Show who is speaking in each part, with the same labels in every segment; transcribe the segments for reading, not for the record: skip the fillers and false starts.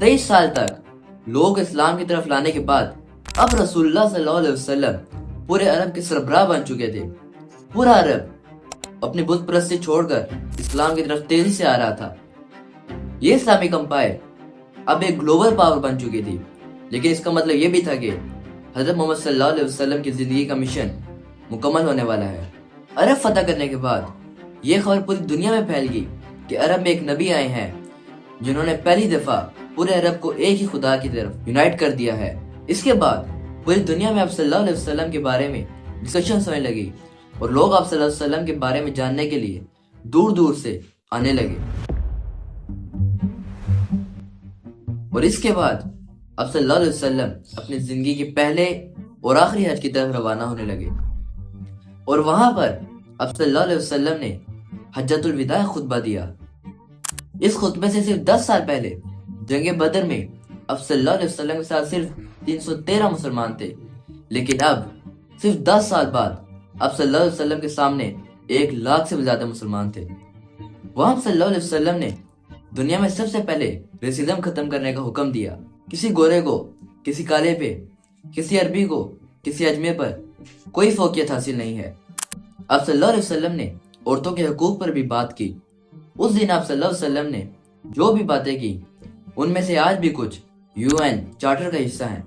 Speaker 1: 23 साल तक लोग इस्लाम की तरफ लाने के बाद अब रसूलुल्लाह सल्लल्लाहु अलैहि वसल्लम पूरे अरब के सरबराह बन चुके थे। पूरा अरब अपनी बुत परस्ती छोड़कर इस्लाम की तरफ तेजी से आ रहा था। ये इस्लामिक एम्पायर अब एक ग्लोबल पावर बन चुकी थी, लेकिन इसका मतलब ये भी था कि हजरत मोहम्मद सल्लल्लाहु अलैहि वसल्लम की जिंदगी का मिशन मुकम्मल होने वाला है। अरब फतह करने के बाद ये खबर पूरी दुनिया में फैल गई कि अरब में एक नबी आए हैं जिन्होंने पहली दफा पूरे अरब को एक ही खुदा की तरफ यूनाइट कर दिया है। इसके बाद पूरी दुनिया में आप सल्लल्लाहु अलैहि वसल्लम के बारे में डिस्कशन होने लगी और लोग आप सल्लल्लाहु अलैहि वसल्लम के बारे में जानने के लिए दूर दूर से आने लगे। और इसके बाद आप सल्लल्लाहु अलैहि वसल्लम अपनी जिंदगी के पहले और आखिरी हज की तरफ रवाना होने लगे। और वहां पर आप सल्लल्लाहु अलैहि वसल्लम ने हज्जतुल विदा खुतबा दिया। इस खुतबे से सिर्फ 10 साल पहले जंगे बदर में आप सल्लल्लाहु अलैहि वसल्लम के साथ सिर्फ 313 मुसलमान थे, लेकिन अब सिर्फ 10 साल बाद आप सल्लल्लाहु अलैहि वसल्लम के सामने 1 लाख से भी ज्यादा मुसलमान थे। वहां सल्लल्लाहु अलैहि वसल्लम ने दुनिया में सबसे पहले रेसिज्म खत्म करने का हुक्म दिया। किसी गोरे को, किसी काले पे, किसी अरबी को, किसी अजमे पर कोई फौकियत हासिल नहीं है। आप सल्लल्लाहु अलैहि वसल्लम ने औरतों के हकूक पर भी बात की। उस दिन आप सल्लल्लाहु अलैहि वसल्लम ने जो भी बातें की उनमें से आज भी कुछ UN चार्टर का हिस्सा हैं।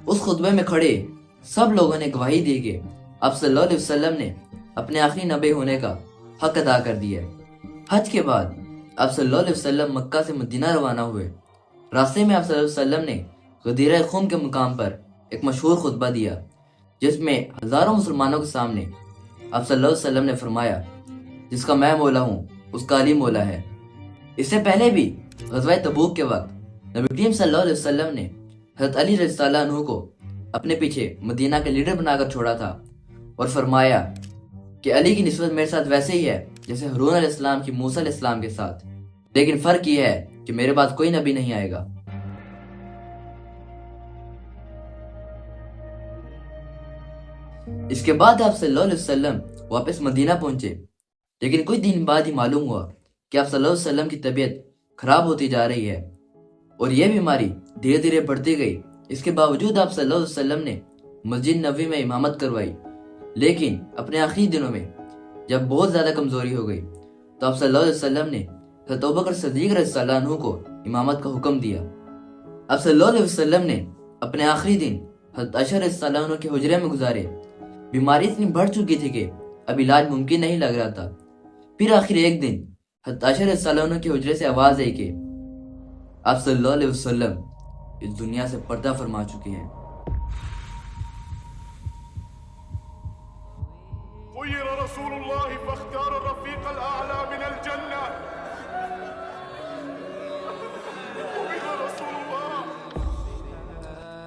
Speaker 1: उस खुतबे में खड़े सब लोगों ने गवाही दी कि आप सल्लल्लाहु अलैहि वसल्लम ने अपने आखिरी नबी होने का हक अदा कर दिया है। हज के बाद आप सल्लल्लाहु अलैहि वसल्लम मक्का से मदीना रवाना हुए। रास्ते में आप सल्लल्लाहु अलैहि वसल्लम ने गदीर खुम के मुकाम पर एक मशहूर खुतबा दिया, जिसमें हजारों मुसलमानों के सामने आप सल्लल्लाहु अलैहि वसल्लम ने फरमाया, जिसका मैं मौला हूँ उसका अली मौला है। इससे पहले भी ग़ज़वा तबूक के वक्त नबी करीम सल्लल्लाहु अलैहि वसल्लम ने हज़रत अली रज़ियल्लाहु अन्हु को अपने पीछे मदीना के लीडर बनाकर छोड़ा था और फरमाया कि अली की निस्बत मेरे साथ वैसे ही है जैसे हारून अलैहिस्सलाम की मूसा अलैहिस्सलाम के साथ, लेकिन फर्क यह है कि मेरे बाद कोई नबी नहीं आएगा। इसके बाद आप सल्लल्लाहु अलैहि वसल्लम वापस मदीना पहुंचे, लेकिन कुछ दिन बाद ही मालूम हुआ कि आप सल्लल्लाहु अलैहि वसल्लम की तबीयत खराब होती जा रही है और यह बीमारी धीरे धीरे बढ़ती गई। इसके बावजूद आप सल्लल्लाहु अलैहि वसल्लम ने मस्जिद नबवी में इमामत करवाई, लेकिन अपने आखिरी दिनों में जब बहुत ज्यादा कमजोरी हो गई तो आप सल्लल्लाहु अलैहि वसल्लम ने हज़रत अबू बकर सिद्दीक रज़ियल्लाहु अन्हु को इमामत का हुक्म दिया। आप सल्लल्लाहु अलैहि वसल्लम ने अपने आखिरी दिन हज़रत आयशा रज़ियल्लाहु अन्हा के हुजरे में गुजारे। बीमारी इतनी बढ़ चुकी थी कि अब इलाज मुमकिन नहीं लग रहा था। फिर आखिर एक दिन हज़रत आयशा रज़ियल्लाहु अन्हा के हुजरे से आवाज आई कि आप सल्लल्लाहु अलैहि वसल्लम इस दुनिया से पर्दा फरमा चुके हैं।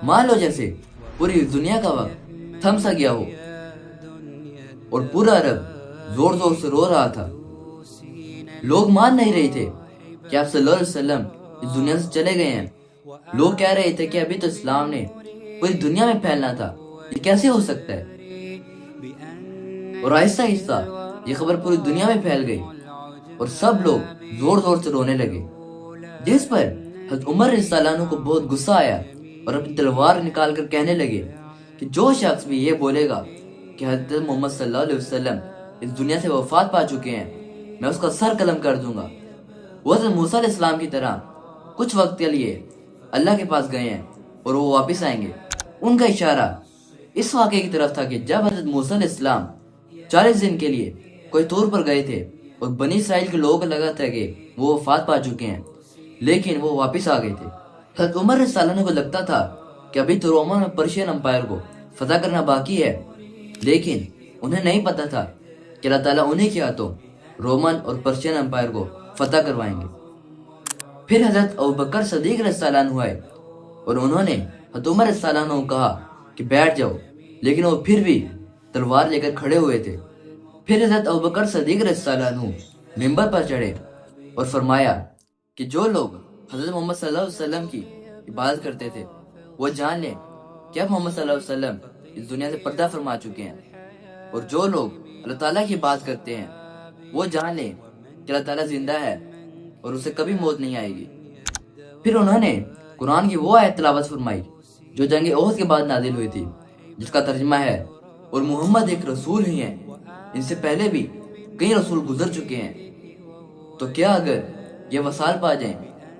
Speaker 1: मान लो जैसे पूरी दुनिया का वक्त थम सा गया हो और पूरा अरब जोर जोर से रो रहा था। लोग मान नहीं रहे थे कि आप सल्लल्लाहु अलैहि वसल्लम इस दुनिया से चले गए हैं। लोग कह रहे थे कि अभी तो इस्लाम ने पूरी दुनिया में फैलना था, ये कैसे हो सकता है। और आहिस्ता आहिस्ता ये खबर पूरी दुनिया में फैल गई और सब लोग जोर जोर से रोने लगे, जिस पर हज़रत उमर रज़ियल्लाहु अन्हु को बहुत गुस्सा आया और अपनी तलवार निकाल कर कहने लगे कि जो शख्स भी ये बोलेगा कि हज़रत मोहम्मद सल्लल्लाहु अलैहि वसल्लम इस दुनिया से वफात पा चुके हैं, मैं उसका सर कलम कर दूंगा। वो हज़रत मूसा अलैहिस्सलाम की तरह कुछ वक्त के लिए अल्लाह के पास गए हैं और वो वापस आएंगे। उनका इशारा इस वाक़े की तरफ था कि जब हज़रत मूसा अलैहिस्सलाम 40 दिन के लिए कोई तूर पर गए थे और बनी इसराइल के लोगों को लगा था कि वो वफात पा चुके हैं, लेकिन वो वापस आ गए थे। हज़रत उमर रज़ियल्लाहु अन्हु को लगता था कि अभी तो रोमन और पर्शियन एम्पायर को फतह करना बाकी है, लेकिन उन्हें नहीं पता था कि अल्लाह ताला उन्हीं के हाथों रोमन और पर्शियन एम्पायर को फतह करवाएंगे। फिर हज़रत अबू बकर सिद्दीक रज़ियल्लाहु अन्हु आए और उन्होंने हज़रत उमर रज़ियल्लाहु अन्हु को कहा कि बैठ जाओ, लेकिन वो फिर भी तलवार लेकर खड़े हुए थे। फिर हज़रत अबू बकर सिद्दीक रज़ियल्लाहु अन्हु मिंबर पर चढ़े और फरमाया कि जो लोग हज़रत मोहम्मद सल्लल्लाहु अलैहि वसल्लम की इबादत करते थे वो जान लें कि अब मोहम्मद सल्लल्लाहु अलैहि वसल्लम इस दुनिया से पर्दा फरमा चुके हैं, और जो लोग अल्लाह ताला की बात करते हैं वो जान लें कि अल्लाह ताला जिंदा है और उसे कभी मौत नहीं आएगी। پھر انہوں نے قرآن کی وہ آیت تلاوت فرمائی جو جنگ احد کے بعد نازل ہوئی تھی، جس کا ترجمہ ہے اور محمد ایک رسول ہی ہیں، ان سے پہلے بھی کئی رسول گزر چکے ہیں، تو کیا اگر یہ وصال پا جائیں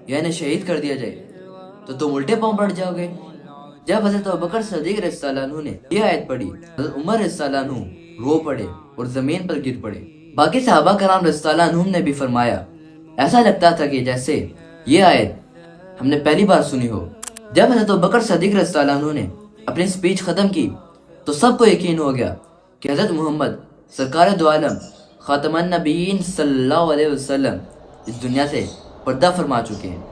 Speaker 1: یا انہیں شہید کر دیا جائے تو تم الٹے پاؤں پڑ جاؤ گے؟ جب حضرت ابوبکر صدیق رضی اللہ عنہ نے یہ آیت پڑھی، حضرت عمر رضی اللہ عنہ رو پڑے اور زمین پر گر پڑے۔ باقی صحابہ کرام رضی اللہ عنہم نے بھی فرمایا ایسا لگتا تھا کہ جیسے یہ آیت ہم نے پہلی بار سنی ہو۔ جب حضرت ابوبکر صدیق رضی اللہ عنہ نے اپنی سپیچ ختم کی تو سب کو یقین ہو گیا کہ حضرت محمد سرکار دو عالم خاتم النبیین صلی اللہ علیہ وسلم اس دنیا سے پردہ فرما چکے ہیں۔